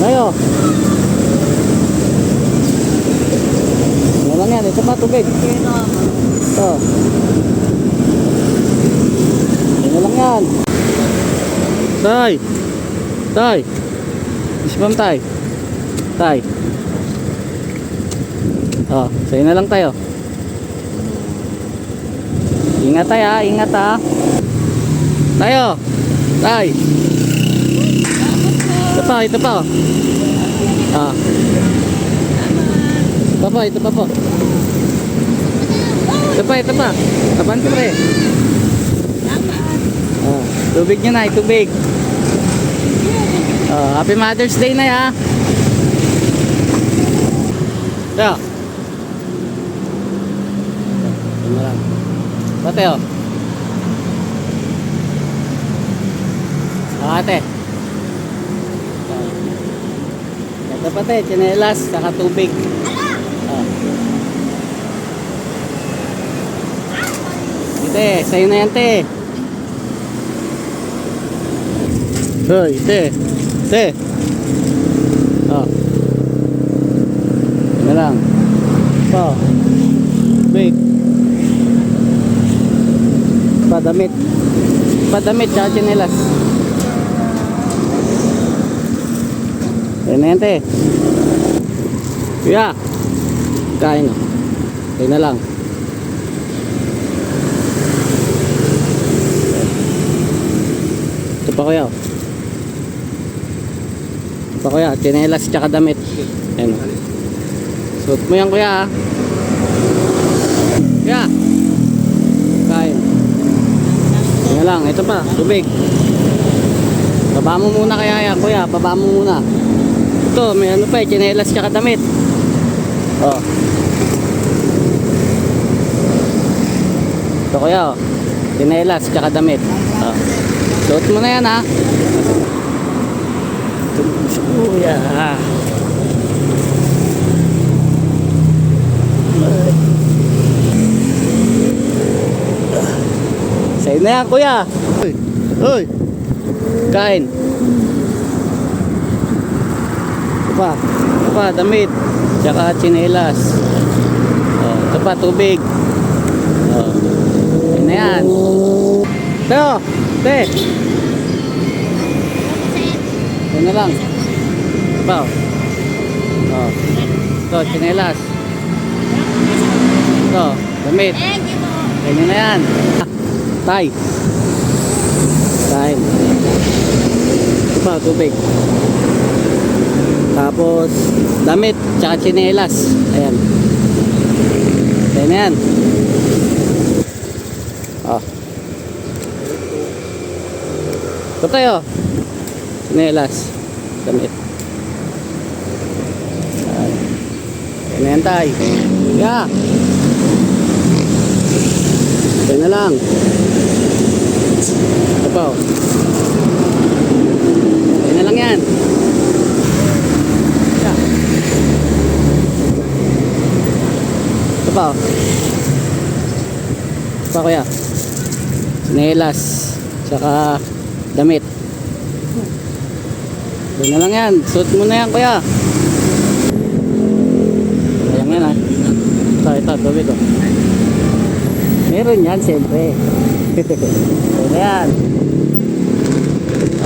Tayo. Ano lang yan, ito pa tubig. Ito. Ano lang yan. Tay. Tay. Ispam tay. Tay. Oh, sa'yo na lang tayo. Ingat tayo ha, ingat ha. Tayo. Tay. Ito pa, ito pa. Ah. Ito pa, ito pa po. Ito pa, ito pa. Tapan ko pre. Ah, tubig nyo na, tubig. Happy Mother's Day na ya. Tayo. Ito lang. Pati o. Ate. Ito pati, tsinelas, saka tubig. Ite, sa'yo na yan te. Hoy, te. Te. Ito lang. Ito. Tubig. Padamit. Padamit, saka tsinelas. Ayan na yan te. Kuya. Kain o. Kain na lang. Ito pa kuya. Ito pa kuya. Tsinelas tsaka damit. Ayan o. Suot mo yan kuya. Kuya. Kain. Ayan lang. Ito pa. Tubig. Baba mo muna kaya yan kuya. Baba mo muna. Ito, may ano pa eh, tsinelas tsaka damit. Oh. Ito kuya, oh. Tsinelas tsaka damit. Oh. Suot mo na yan ha. Ito sa kuya ha. Sa'yo na yan kuya. Uy, uy. Kain. Ito pa, damit tsaka tsinelas. Ito pa, tubig. Yan na yan. Ito, te. Yan na lang. Ito pa. Ito, tsinelas. Ito, damit. Ganyan na yan. Tay. Kain. Ito pa, tubig. Tapos damit tsaka tsinelas. Ayan. Ayan yan. Ito tayo. Tsinelas. Damit. Ayan yan tayo. Yeah. Ayan na lang. Ito pa. Ayan na lang yan. Ito pa. Ito pa kuya. Tsinelas tsaka damit. Doon na lang yan. Suot mo na yan kuya. Ayan yan ha. Ito, tubig ko. Meron yan siyempre. Ayan na yan.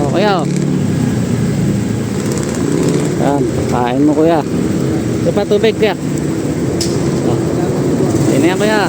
O kuya o. Ayan. Kain mo kuya. Ito pa tubig kuya. Ayan na yan kuya.